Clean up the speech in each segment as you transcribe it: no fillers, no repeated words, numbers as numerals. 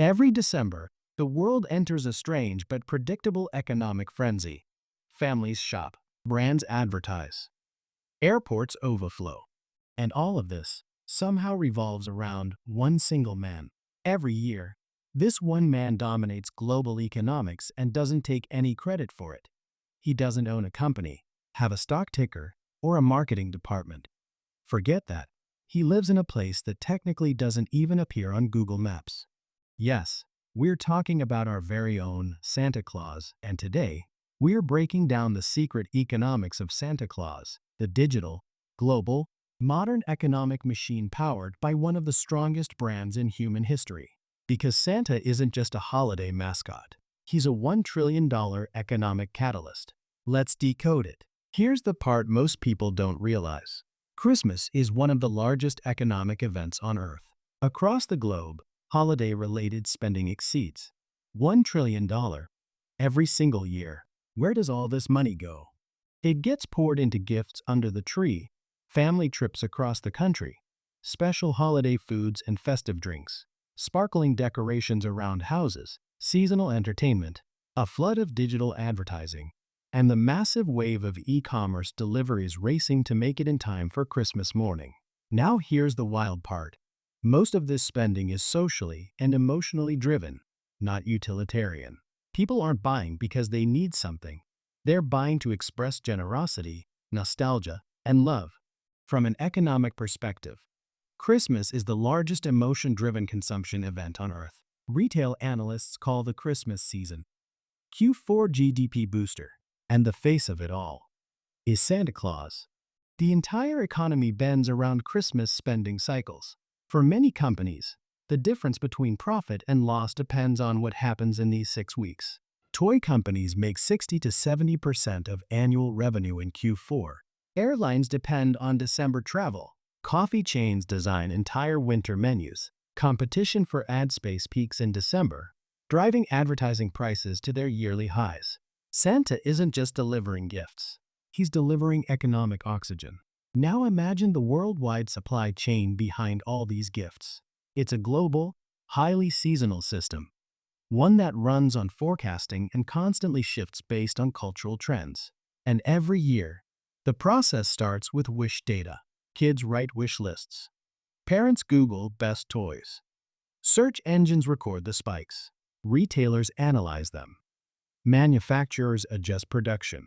Every December, the world enters a strange but predictable economic frenzy. Families shop, brands advertise, airports overflow. And all of this somehow revolves around one single man. Every year, this one man dominates global economics and doesn't take any credit for it. He doesn't own a company, have a stock ticker, or a marketing department. Forget that. He lives in a place that technically doesn't even appear on Google Maps. Yes, we're talking about our very own Santa Claus, and today, we're breaking down the secret economics of Santa Claus, the digital, global, modern economic machine powered by one of the strongest brands in human history. Because Santa isn't just a holiday mascot. He's a $1 trillion economic catalyst. Let's decode it. Here's the part most people don't realize. Christmas is one of the largest economic events on Earth. Across the globe, holiday-related spending exceeds $1 trillion every single year. Where does all this money go? It gets poured into gifts under the tree, family trips across the country, special holiday foods and festive drinks, sparkling decorations around houses, seasonal entertainment, a flood of digital advertising, and the massive wave of e-commerce deliveries racing to make it in time for Christmas morning. Now here's the wild part. Most of this spending is socially and emotionally driven, not utilitarian. People aren't buying because they need something. They're buying to express generosity, nostalgia, and love. From an economic perspective, Christmas is the largest emotion-driven consumption event on Earth. Retail analysts call the Christmas season Q4 GDP booster, and the face of it all is Santa Claus. The entire economy bends around Christmas spending cycles. For many companies, the difference between profit and loss depends on what happens in these 6 weeks. Toy companies make 60 to 70% of annual revenue in Q4. Airlines depend on December travel. Coffee chains design entire winter menus. Competition for ad space peaks in December, driving advertising prices to their yearly highs. Santa isn't just delivering gifts. He's delivering economic oxygen. Now imagine the worldwide supply chain behind all these gifts. It's a global, highly seasonal system, one that runs on forecasting and constantly shifts based on cultural trends. And every year, the process starts with wish data. Kids write wish lists. Parents Google best toys. Search engines record the spikes. Retailers analyze them. Manufacturers adjust production.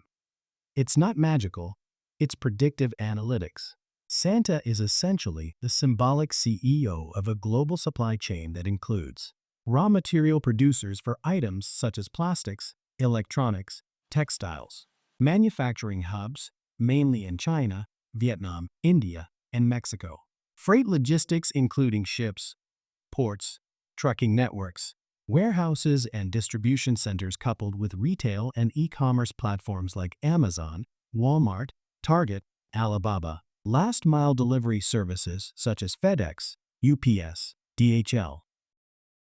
It's not magical, it's predictive analytics. Santa is essentially the symbolic CEO of a global supply chain that includes raw material producers for items such as plastics, electronics, textiles, manufacturing hubs, mainly in China, Vietnam, India, and Mexico, freight logistics including ships, ports, trucking networks, warehouses and distribution centers coupled with retail and e-commerce platforms like Amazon, Walmart, Target, Alibaba, last-mile delivery services such as FedEx, UPS, DHL.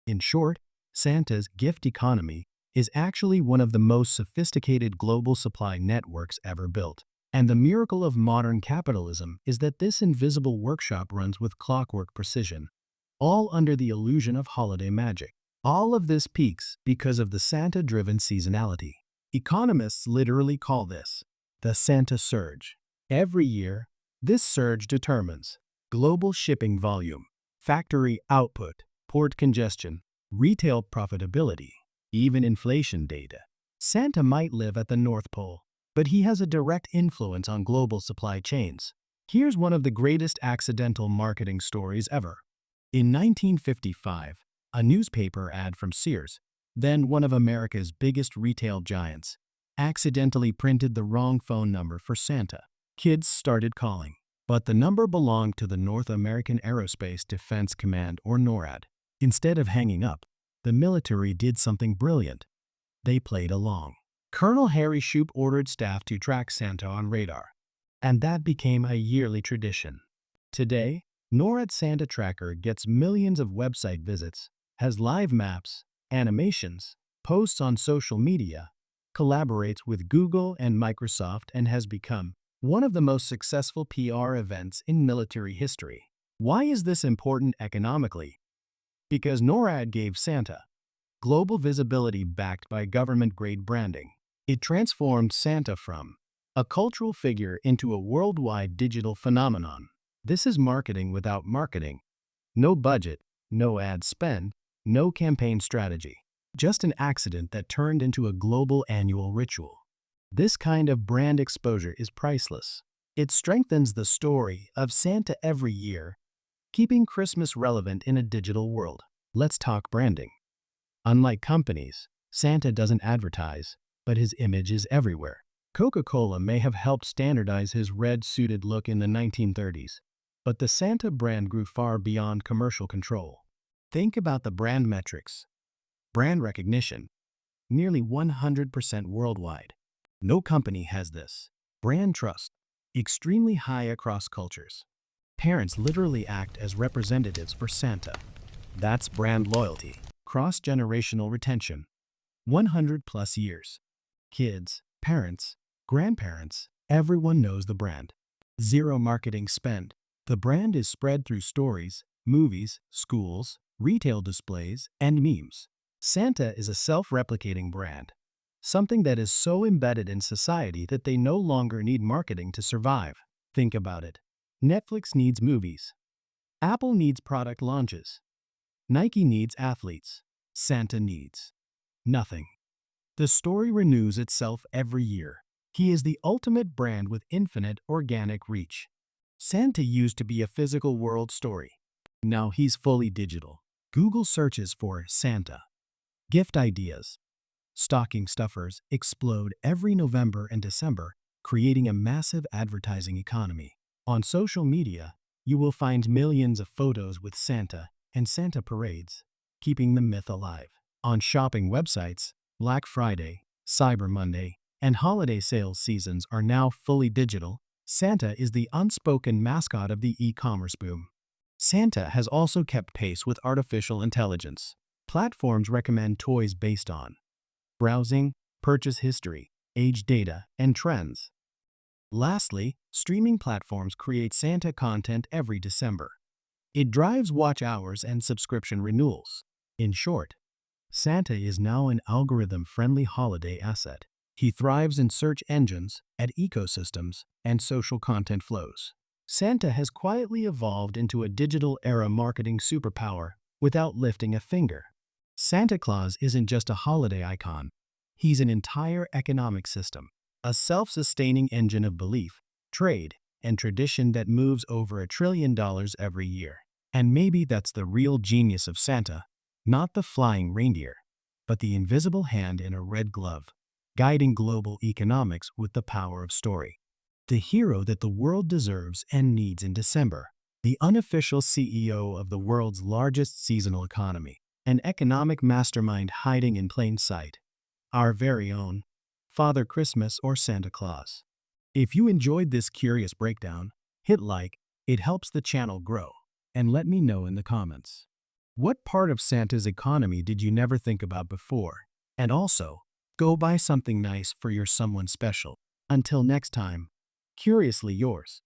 In short, Santa's gift economy is actually one of the most sophisticated global supply networks ever built. And the miracle of modern capitalism is that this invisible workshop runs with clockwork precision, all under the illusion of holiday magic. All of this peaks because of the Santa-driven seasonality. Economists literally call this the Santa surge. Every year, this surge determines global shipping volume, factory output, port congestion, retail profitability, even inflation data. Santa might live at the North Pole, but he has a direct influence on global supply chains. Here's one of the greatest accidental marketing stories ever. In 1955, a newspaper ad from Sears, then one of America's biggest retail giants, accidentally printed the wrong phone number for Santa. Kids started calling, but the number belonged to the North American Aerospace Defense Command, or NORAD. Instead of hanging up, the military did something brilliant. They played along. Colonel Harry Shoup ordered staff to track Santa on radar, and that became a yearly tradition. Today, NORAD Santa Tracker gets millions of website visits, has live maps, animations, posts on social media, collaborates with Google and Microsoft, and has become one of the most successful PR events in military history. Why is this important economically? Because NORAD gave Santa global visibility backed by government-grade branding. It transformed Santa from a cultural figure into a worldwide digital phenomenon. This is marketing without marketing. No budget, no ad spend, no campaign strategy. Just an accident that turned into a global annual ritual. This kind of brand exposure is priceless. It strengthens the story of Santa every year, keeping Christmas relevant in a digital world. Let's talk branding. Unlike companies, Santa doesn't advertise, but his image is everywhere. Coca-Cola may have helped standardize his red-suited look in the 1930s, but the Santa brand grew far beyond commercial control. Think about the brand metrics. Brand recognition, nearly 100% worldwide. No company has this. Brand trust, extremely high across cultures. Parents literally act as representatives for Santa. That's brand loyalty. Cross-generational retention, 100 plus years. Kids, parents, grandparents, everyone knows the brand. Zero marketing spend. The brand is spread through stories, movies, schools, retail displays, and memes. Santa is a self-replicating brand, something that is so embedded in society that they no longer need marketing to survive. Think about it. Netflix needs movies. Apple needs product launches. Nike needs athletes. Santa needs nothing. The story renews itself every year. He is the ultimate brand with infinite organic reach. Santa used to be a physical world story. Now he's fully digital. Google searches for Santa. Gift ideas. Stocking stuffers explode every November and December, creating a massive advertising economy. On social media, you will find millions of photos with Santa and Santa parades, keeping the myth alive. On shopping websites, Black Friday, Cyber Monday, and holiday sales seasons are now fully digital. Santa is the unspoken mascot of the e-commerce boom. Santa has also kept pace with artificial intelligence. Platforms recommend toys based on browsing, purchase history, age data, and trends. Lastly, streaming platforms create Santa content every December. It drives watch hours and subscription renewals. In short, Santa is now an algorithm-friendly holiday asset. He thrives in search engines, at ecosystems, and social content flows. Santa has quietly evolved into a digital era marketing superpower without lifting a finger. Santa Claus isn't just a holiday icon. He's an entire economic system, a self-sustaining engine of belief, trade, and tradition that moves over $1 trillion every year. And maybe that's the real genius of Santa, not the flying reindeer, but the invisible hand in a red glove, guiding global economics with the power of story. The hero that the world deserves and needs in December, the unofficial CEO of the world's largest seasonal economy, an economic mastermind hiding in plain sight, our very own Father Christmas or Santa Claus. If you enjoyed this curious breakdown, hit like, it helps the channel grow, and let me know in the comments. What part of Santa's economy did you never think about before? And also, go buy something nice for your someone special. Until next time, curiously yours.